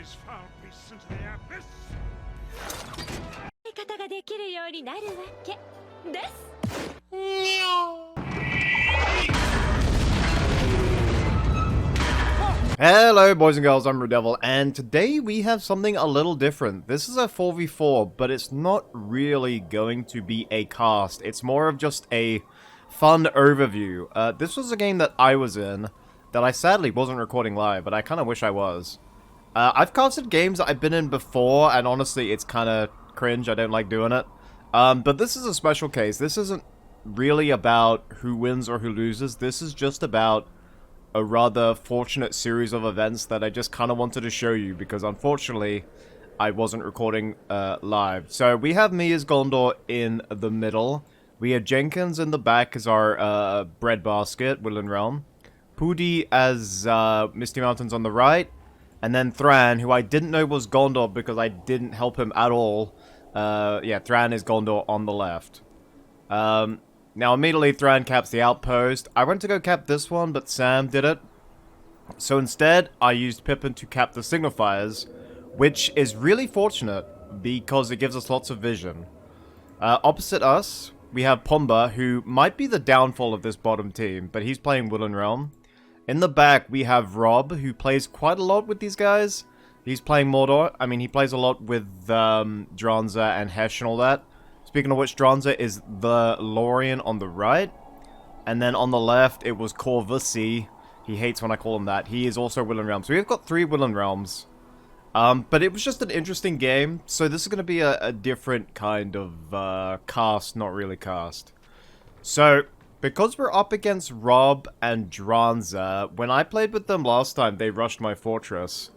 always found peace into the abyss. 方ができるようになるわけです。Hello boys and girls, I'm RuudDevil, and today we have something a little different. This is a 4v4, but it's not really going to be a cast. It's more of just a fun overview. This was a game that I was in, that I sadly wasn't recording live, but I kind of wish I was. I've casted games that I've been in before, and honestly, it's kind of cringe. I don't like doing it. But this is a special case. This isn't really about who wins or who loses. This is just about a rather fortunate series of events that I just kind of wanted to show you, because unfortunately, I wasn't recording live. So we have me as Gondor in the middle. We have Jenkins in the back as our breadbasket, Woodland Realm. Pudi as Misty Mountains on the right. And then Thran, who I didn't know was Gondor because I didn't help him at all. Yeah, Thran is Gondor on the left. Now, immediately, Thran caps the outpost. I went to go cap this one, but Sam did it. So instead, I used Pippin to cap the signifiers, which is really fortunate because it gives us lots of vision. Opposite us, we have Pumbaa, who might be the downfall of this bottom team, but he's playing Woodland Realm. In the back, we have Rob, who plays quite a lot with these guys. He's playing Mordor. I mean, he plays a lot with Dranza and Hesh and all that. Speaking of which, Dranza is the Lorien on the right. And then on the left, it was Corvusi. He hates when I call him that. He is also Woodland Realm. So we've got 3 Woodland Realms. But it was just an interesting game. So this is going to be a different kind of cast, not really cast. So, because we're up against Rob and Dranza, when I played with them last time, they rushed my fortress.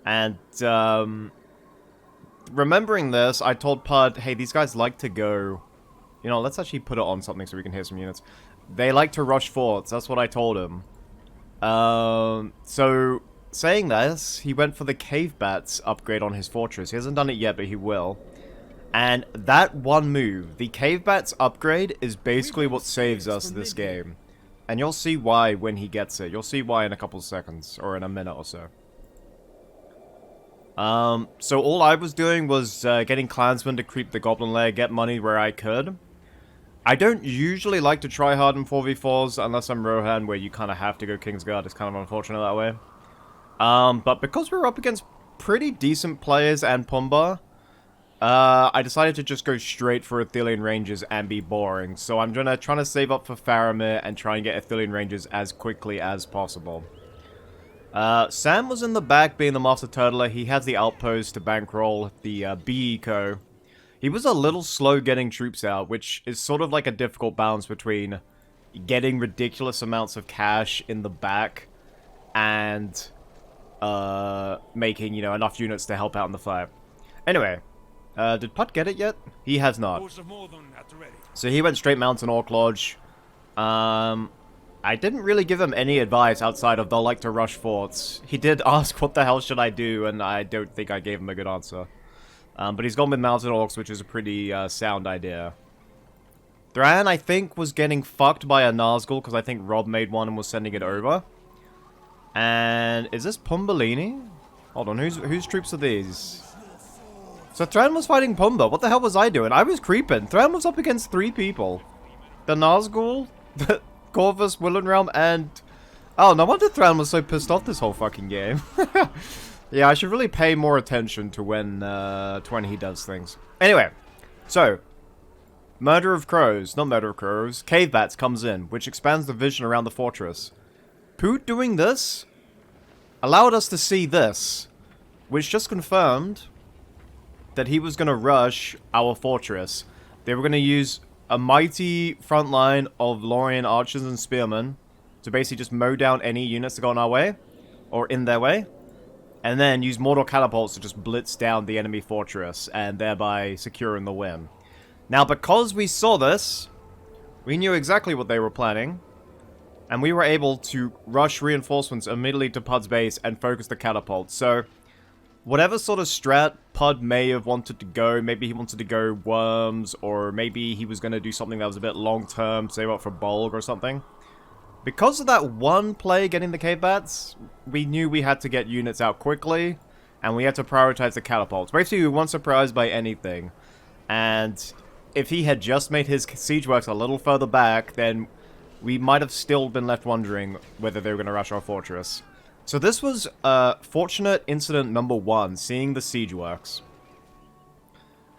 And, remembering this, I told Pud, hey, these guys like to go... You know, let's actually put it on something so we can hear some units. They like to rush forts, that's what I told him. So, saying this, he went for the Cave Bats upgrade on his fortress. He hasn't done it yet, but he will. And that one move, the Cave Bats upgrade, is basically what saves us this game. And you'll see why when he gets it. You'll see why in a couple seconds, or in a minute or so. So all I was doing was getting clansmen to creep the goblin lair, get money where I could. I don't usually like to try hard in 4v4s unless I'm Rohan, where you kind of have to go Kingsguard. It's kind of unfortunate that way. But because we're up against pretty decent players and Pumbaa, I decided to just go straight for Athelian Ranges and be boring. So I'm trying to save up for Faramir and try and get Athelian Ranges as quickly as possible. Sam was in the back being the Master Turtler. He has the outpost to bankroll the B eco. He was a little slow getting troops out, which is sort of like a difficult balance between getting ridiculous amounts of cash in the back and making, you know, enough units to help out in the fight. Anyway, did Putt get it yet? He has not. So he went straight Mountain Orc Lodge. I didn't really give him any advice outside of they'll like to rush forts. He did ask what the hell should I do, and I don't think I gave him a good answer. But he's gone with Mountain Orcs, which is a pretty sound idea. Thran, I think, was getting fucked by a Nazgul, because I think Rob made one and was sending it over. And is this Pumbaalini? Hold on, whose troops are these? So Thran was fighting Pumbaa. What the hell was I doing? I was creeping. Thran was up against 3 people. The Nazgul, the Corvus, Woodland Realm, and... Oh, no wonder Thran was so pissed off this whole fucking game. Yeah, I should really pay more attention to when he does things. Anyway, so... Murder of Crows, not Murder of Crows, Cave Bats comes in, which expands the vision around the fortress. Poot doing this allowed us to see this, which just confirmed that he was going to rush our fortress. They were going to use a mighty front line of Lorien archers and spearmen to basically just mow down any units that go on our way, or in their way, and then use Mordor catapults to just blitz down the enemy fortress, and thereby securing the win. Now, because we saw this, we knew exactly what they were planning, and we were able to rush reinforcements immediately to Pud's base and focus the catapults. So, whatever sort of strat Pud may have wanted to go, maybe he wanted to go Worms, or maybe he was going to do something that was a bit long-term, save up for Bolg or something. Because of that one play getting the Cave Bats, we knew we had to get units out quickly, and we had to prioritize the catapults. Basically, we weren't surprised by anything. And if he had just made his siege works a little further back, then we might have still been left wondering whether they were going to rush our fortress. So this was fortunate incident number 1, seeing the siege works.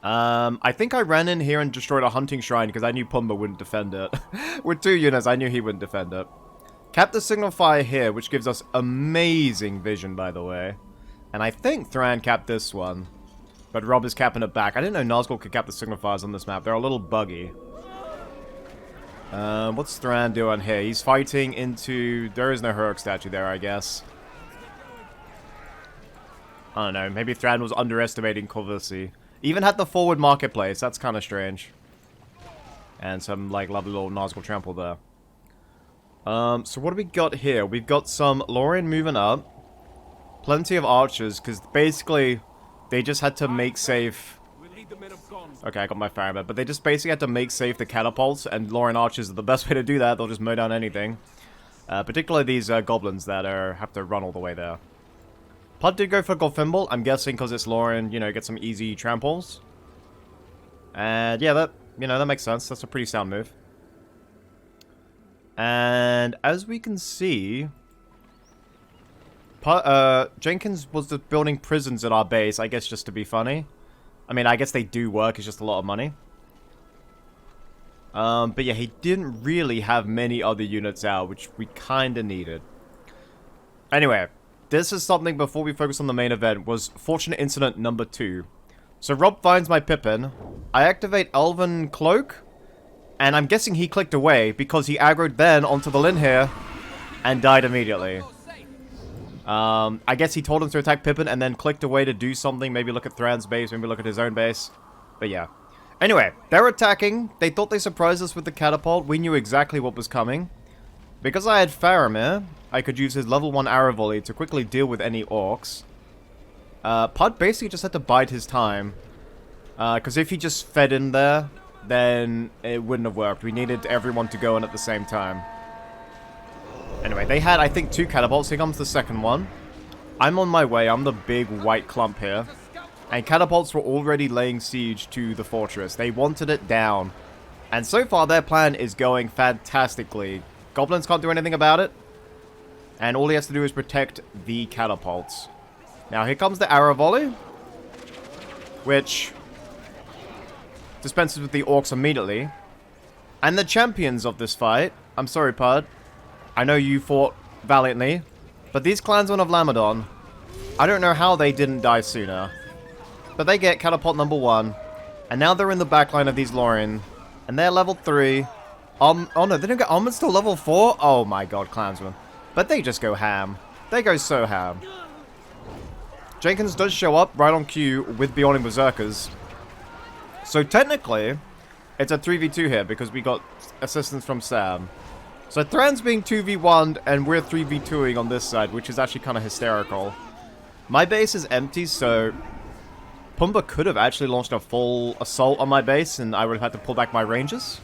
I think I ran in here and destroyed a hunting shrine because I knew Pumbaa wouldn't defend it. With 2 units, I knew he wouldn't defend it. Capped the signal fire here, which gives us amazing vision, by the way. And I think Thran capped this one. But Rob is capping it back. I didn't know Nazgul could cap the signal fires on this map. They're a little buggy. What's Thran doing here? He's fighting into... There is no heroic statue there, I guess. I don't know. Maybe Thran was underestimating Corvussi. Even had the forward marketplace. That's kind of strange. And some, like, lovely little Nazgul trample there. So what do we got here? We've got some Lorien moving up. Plenty of archers, because basically... They just had to make safe... Okay, I got my fireman. But they just basically had to make safe the catapults, and Lorien archers are the best way to do that. They'll just mow down anything. Particularly these goblins that have to run all the way there. Pud did go for Golfimble. I'm guessing because it's Lorien, you know, get some easy tramples. And yeah, that makes sense. That's a pretty sound move. And as we can see... Jenkins was just building prisons at our base, I guess just to be funny. I mean, I guess they do work, it's just a lot of money. But yeah, he didn't really have many other units out, which we kinda needed. Anyway, this is something before we focus on the main event, was fortunate incident number 2. So Rob finds my Pippin, I activate Elven Cloak, and I'm guessing he clicked away, because he aggroed then onto the Lin here, and died immediately. I guess he told him to attack Pippin and then clicked away to do something. Maybe look at Thran's base, maybe look at his own base. But yeah. Anyway, they're attacking. They thought they surprised us with the catapult. We knew exactly what was coming. Because I had Faramir, I could use his level 1 arrow volley to quickly deal with any orcs. Pud basically just had to bide his time. Because if he just fed in there, then it wouldn't have worked. We needed everyone to go in at the same time. Anyway, they had, I think, 2 catapults. Here comes the second one. I'm on my way. I'm the big white clump here. And catapults were already laying siege to the fortress. They wanted it down. And so far, their plan is going fantastically. Goblins can't do anything about it. And all he has to do is protect the catapults. Now, here comes the arrow volley. Which dispenses with the orcs immediately. And the champions of this fight... I'm sorry, Pud. I know you fought valiantly, but these clansmen of Lamadon, I don't know how they didn't die sooner. But they get catapult number 1, and now they're in the backline of these Lorien, and they're level 3. Oh no, they don't get armored till level 4? Oh my god, clansmen. But they just go ham. They go so ham. Jenkins does show up right on cue with Beyonding Berserkers. So technically, it's a 3v2 here because we got assistance from Sam. So Thran's being 2v1'd, and we're 3v2ing on this side, which is actually kind of hysterical. My base is empty, so Pumbaa could have actually launched a full assault on my base, and I would have had to pull back my ranges.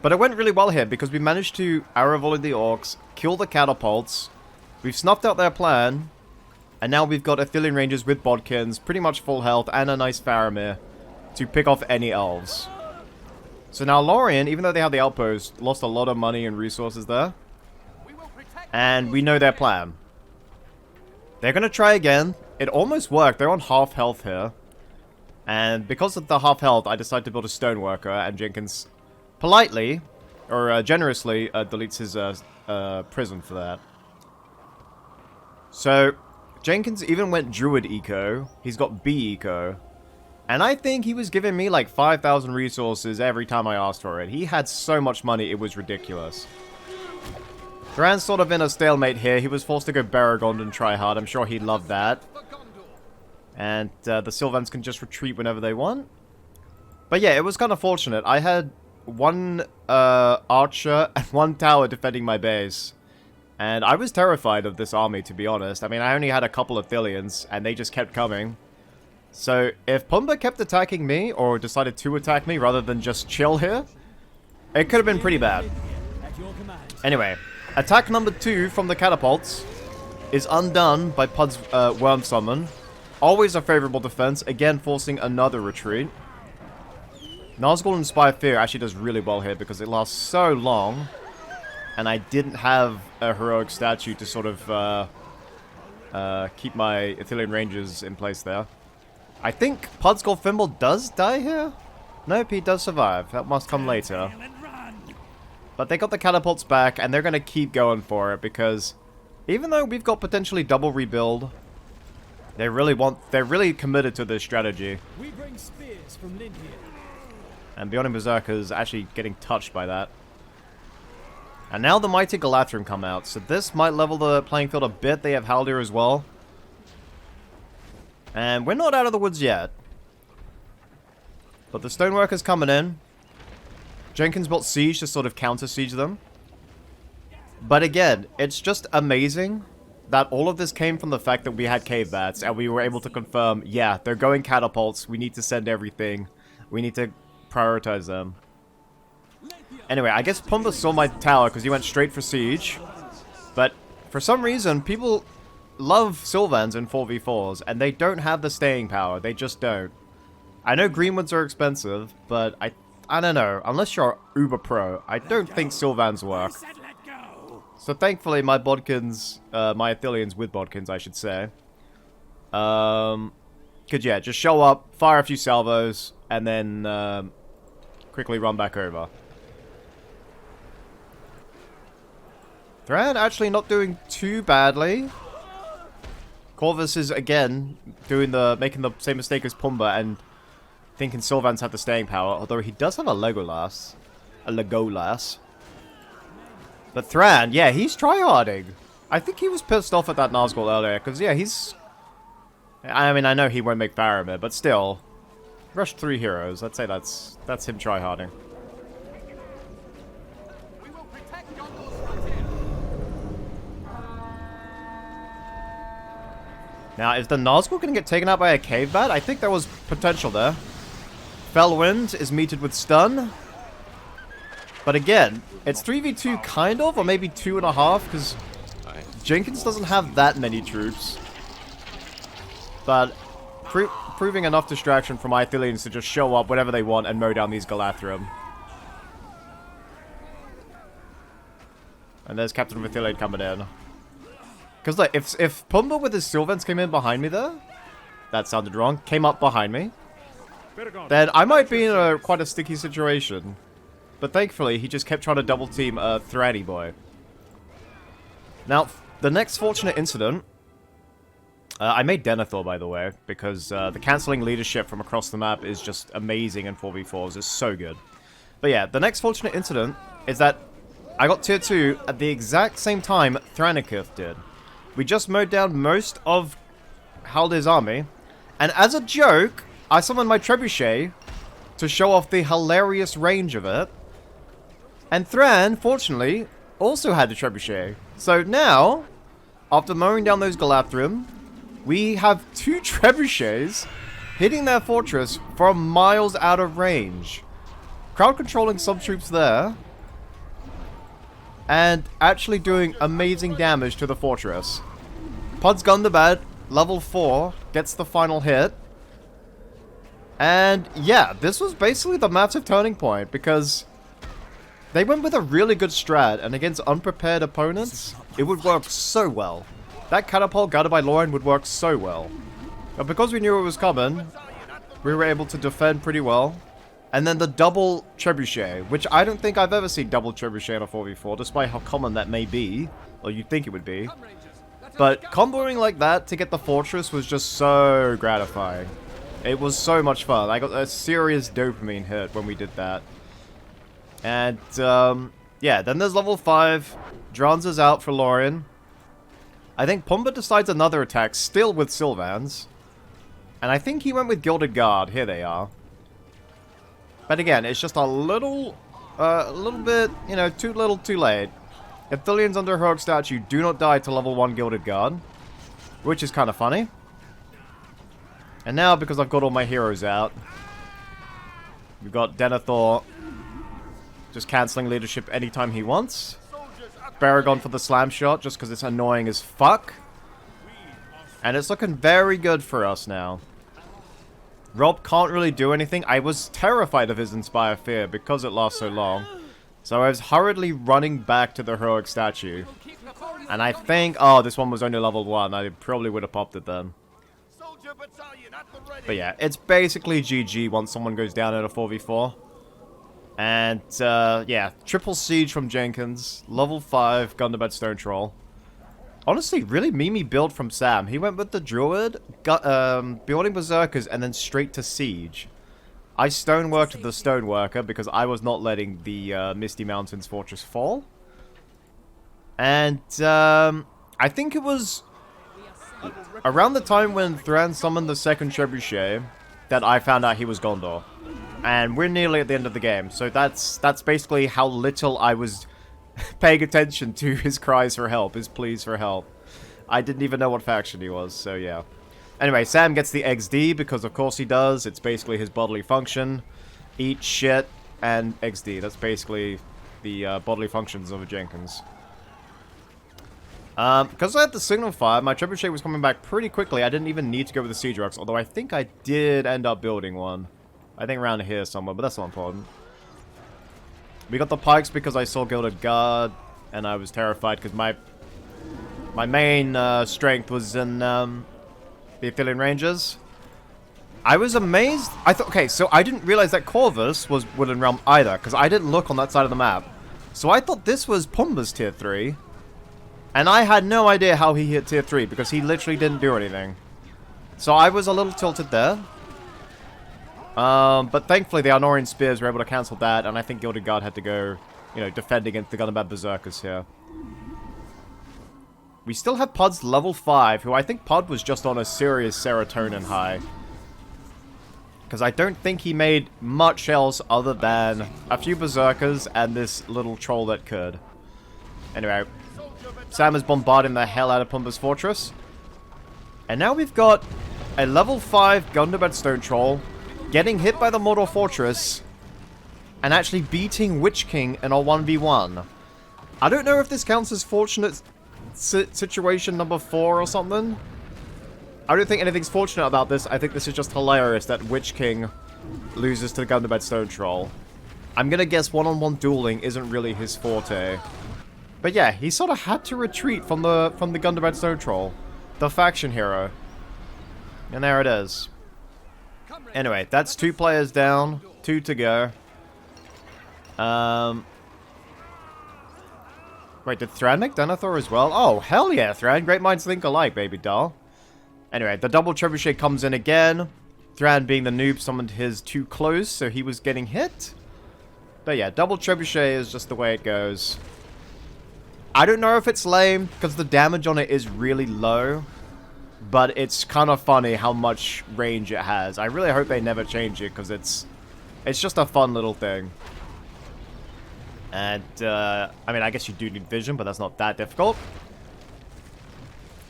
But it went really well here, because we managed to arrow volley the orcs, kill the catapults, we've snuffed out their plan, and now we've got Athelian Rangers with Bodkins, pretty much full health, and a nice Faramir to pick off any elves. So now Lorien, even though they have the outpost, lost a lot of money and resources there. And we know their plan. They're going to try again. It almost worked. They're on half health here. And because of the half health, I decided to build a stoneworker, and Jenkins politely, or generously, deletes his prison for that. So, Jenkins even went Druid Eco. He's got B Eco. And I think he was giving me like 5,000 resources every time I asked for it. He had so much money, it was ridiculous. Thran's sort of in a stalemate here. He was forced to go Baragond and try hard. I'm sure he'd love that. And the Sylvans can just retreat whenever they want. But yeah, it was kind of fortunate. I had 1 archer and 1 tower defending my base. And I was terrified of this army, to be honest. I mean, I only had a couple of Thillians, and they just kept coming. So, if Pumbaa kept attacking me, or decided to attack me rather than just chill here, it could have been pretty bad. Anyway, attack number 2 from the catapults. is undone by Pud's Worm Summon. Always a favorable defense, again forcing another retreat. Nazgul Inspire Fear actually does really well here because it lasts so long. And I didn't have a heroic statue to sort of keep my Ithilien Rangers in place there. I think Pud's Goldthimble does die here? Nope, he does survive. That must come later. But they got the catapults back, and they're going to keep going for it because even though we've got potentially double rebuild, they're really committed to this strategy. We bring spears from Lindia. And Beyond Berserker is actually getting touched by that. And now the Mighty Galathrim come out, so this might level the playing field a bit. They have Haldir as well. And we're not out of the woods yet. But the Stoneworkers coming in. Jenkins built Siege to sort of counter-siege them. But again, it's just amazing that all of this came from the fact that we had Cave Bats, and we were able to confirm, yeah, they're going catapults, we need to send everything, we need to prioritize them. Anyway, I guess Pumbaa saw my tower because he went straight for Siege. But for some reason, people love Sylvans in 4v4s, and they don't have the staying power, they just don't. I know Greenwoods are expensive, but I don't know, unless you're uber pro, I don't think Sylvans work. So thankfully my Bodkins, my Ithiliens with Bodkins I should say, could yeah, just show up, fire a few salvos, and then quickly run back over. Thran actually not doing too badly. Corvus is again making the same mistake as Pumbaa and thinking Sylvans have the staying power, although he does have a Legolas. But Thran, yeah, he's tryharding. I think he was pissed off at that Nazgul earlier, because yeah, I mean, I know he won't make Faramir, but still. Rush 3 heroes, I'd say that's him tryharding. Now, is the Nazgul going to get taken out by a Cave Bat? I think there was potential there. Fellwind is meted with stun. But again, it's 3v2 kind of, or maybe 2.5, because Jenkins doesn't have that many troops. But proving enough distraction for my Ithiliens to just show up whenever they want and mow down these Galathrim. And there's Captain of Ithilien coming in. Because like, if Pumbaa with his Sylvans came in behind me there, that sounded wrong, came up behind me, then I might be in quite a sticky situation. But thankfully, he just kept trying to double team a Thranny boy. Now, the next fortunate incident, I made Denethor, by the way, because the cancelling leadership from across the map is just amazing in 4v4s. It's so good. But yeah, the next fortunate incident is that I got tier 2 at the exact same time Thranikith did. We just mowed down most of Haldir's army, and as a joke, I summoned my Trebuchet to show off the hilarious range of it. And Thran, fortunately, also had the Trebuchet. So now, after mowing down those Galathrim, we have 2 Trebuchets hitting their fortress from miles out of range. Crowd controlling some troops there. And actually doing amazing damage to the fortress. Pud's Gundabad, level 4, gets the final hit. And yeah, this was basically the massive turning point, because they went with a really good strat, and against unprepared opponents, it would work so well. That catapult guarded by Lauren would work so well. But because we knew it was coming, we were able to defend pretty well. And then the double Trebuchet, which I don't think I've ever seen double Trebuchet in a 4v4, despite how common that may be, or you'd think it would be. But comboing like that to get the fortress was just so gratifying. It was so much fun. I got a serious dopamine hit when we did that. And, yeah, then there's level 5. Dranza's out for Lorien. I think Pumbaa decides another attack, still with Sylvans. And I think he went with Gilded Guard. Here they are. But again, it's just a little bit, you know, too little too late. Ithiliens under Heroic Statue do not die to level 1 Gilded Guard. Which is kind of funny. And now, because I've got all my heroes out, we've got Denethor just cancelling leadership anytime he wants. Baragon for the slam shot, just because it's annoying as fuck. And it's looking very good for us now. Rob can't really do anything. I was terrified of his Inspire Fear because it lasts so long. So I was hurriedly running back to the heroic statue. And I think... Oh, this one was only level 1. I probably would have popped it then. But yeah, it's basically GG once someone goes down in a 4v4. And, yeah, triple siege from Jenkins. Level 5 Gundabad Stone Troll. Honestly, really memey build from Sam. He went with the Druid, building Berserkers, and then straight to Siege. I stoneworked the Stoneworker because I was not letting the Misty Mountains Fortress fall. And, I think it was around the time when Thran summoned the second Trebuchet that I found out he was Gondor. And we're nearly at the end of the game, so that's basically how little I was paying attention to his cries for help, his pleas for help. I didn't even know what faction he was, so yeah. Anyway, Sam gets the XD, because of course he does. It's basically his bodily function. Eat shit and XD. That's basically the bodily functions of a Jenkins. Because I had the Signal Fire, my Trebuchet was coming back pretty quickly. I didn't even need to go with the Siege Rocks, although I think I did end up building one. I think around here somewhere, but that's not important. We got the Pikes because I saw Gilded Guard, and I was terrified because my main strength was in the Athelian Rangers. I was amazed. I thought, okay, so I didn't realize that Corvus was Woodland Realm either, because I didn't look on that side of the map. So I thought this was Pumba's tier 3. And I had no idea how he hit tier 3, because he literally didn't do anything. So I was a little tilted there. But thankfully the Arnorian Spears were able to cancel that, and I think Gilded Guard had to go, you know, defend against the Gundabad Berserkers here. We still have Pud's level 5, who I think Pud was just on a serious serotonin high. Because I don't think he made much else other than a few Berserkers and this little troll that could. Anyway, Sam is bombarding the hell out of Pumba's Fortress. And now we've got a level 5 Gundabad Stone Troll getting hit by the Mordor Fortress and actually beating Witch King in a 1v1. I don't know if this counts as fortunate situation number 4 or something. I don't think anything's fortunate about this. I think this is just hilarious that Witch King loses to the Gundabad Stone Troll. I'm gonna guess one-on-one dueling isn't really his forte. But yeah, he sort of had to retreat from the Gundabad Stone Troll, the faction hero. And there it is. Anyway, that's 2 players down, 2 to go. Wait, did Thran make Denethor as well? Oh, hell yeah, Thran. Great minds think alike, baby doll. Anyway, the double Trebuchet comes in again. Thran, being the noob, summoned his too close, so he was getting hit. But yeah, double Trebuchet is just the way it goes. I don't know if it's lame, because the damage on it is really low. But it's kind of funny how much range it has. I really hope they never change it, because it's just a fun little thing. And, I mean, I guess you do need vision, but that's not that difficult.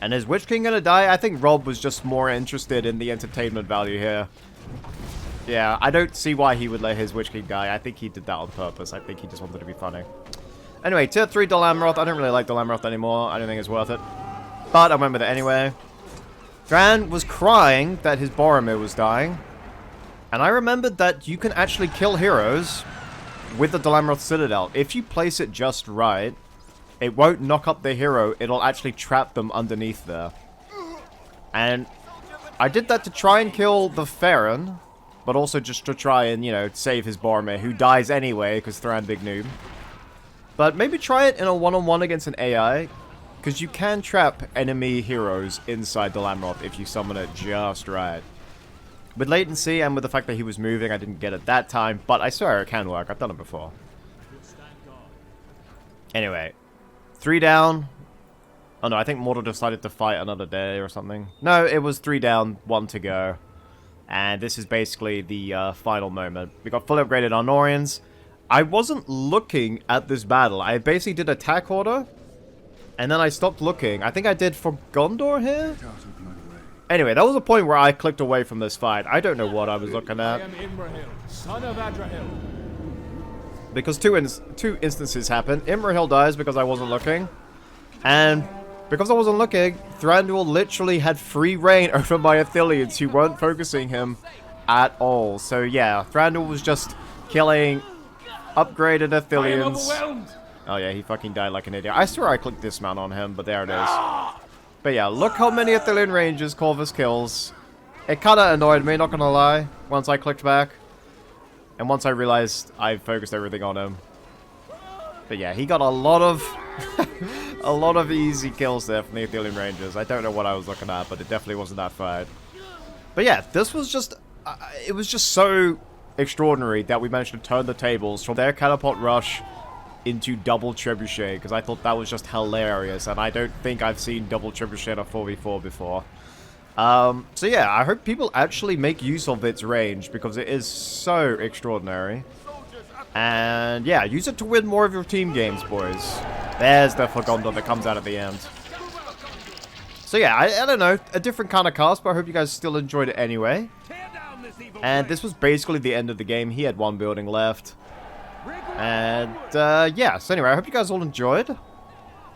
And is Witch King gonna die? I think Rob was just more interested in the entertainment value here. Yeah, I don't see why he would let his Witch King die. I think he did that on purpose. I think he just wanted to be funny. Anyway, tier 3 Dol Amroth. I don't really like Dol Amroth anymore. I don't think it's worth it. But I went with it anyway. Thran was crying that his Boromir was dying. And I remembered that you can actually kill heroes with the Dol Amroth Citadel. If you place it just right, it won't knock up the hero. It'll actually trap them underneath there. And I did that to try and kill the Farron, but also just to try and, you know, save his Boromir, who dies anyway, because Thran big noob. But maybe try it in a one-on-one against an AI, because you can trap enemy heroes inside the Lamroth if you summon it just right. With latency and with the fact that he was moving, I didn't get it that time, but I swear it can work. I've done it before. Anyway, 3 down. Oh no, I think Mordor decided to fight another day or something. No, it was 3 down, 1 to go. And this is basically the final moment. We got fully upgraded Arnorians. I wasn't looking at this battle. I basically did attack order, and then I stopped looking. I think I did for Gondor here? Anyway, that was a point where I clicked away from this fight. I don't know what I was looking at. I am Imrahil, son of Adrahil. Because two instances happened. Imrahil dies because I wasn't looking. And because I wasn't looking, Thranduil literally had free reign over my Athelians who weren't focusing him at all. So yeah, Thranduil was just killing upgraded Athelians. Oh yeah, he fucking died like an idiot. I swear I clicked dismount on him, but there it is. But yeah, look how many Athelian Rangers Corvus kills. It kinda annoyed me, not gonna lie, once I clicked back. And once I realized I focused everything on him. But yeah, he got a lot of a lot of easy kills there from the Athelian Rangers. I don't know what I was looking at, but it definitely wasn't that fight. But yeah, this was just it was just so extraordinary that we managed to turn the tables from their catapult rush into double trebuchet, because I thought that was just hilarious, and I don't think I've seen double trebuchet in a 4v4 before. So yeah, I hope people actually make use of its range, because it is so extraordinary. And yeah, use it to win more of your team games, boys. There's the Fagonda that comes out at the end. So yeah, I don't know, a different kind of cast, but I hope you guys still enjoyed it anyway. And this was basically the end of the game. He had one building left. And yeah, so anyway, I hope you guys all enjoyed.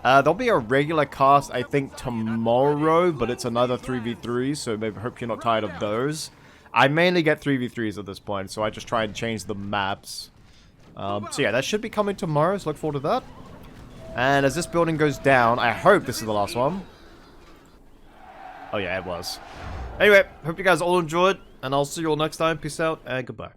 There'll be a regular cast, I think, tomorrow, but it's another 3v3, so maybe hope you're not tired of those. I mainly get 3v3s at this point, so I just try and change the maps. So yeah, that should be coming tomorrow, so look forward to that. And as this building goes down, I hope this is the last one. Oh yeah, it was. Anyway, hope you guys all enjoyed, and I'll see you all next time. Peace out, and goodbye.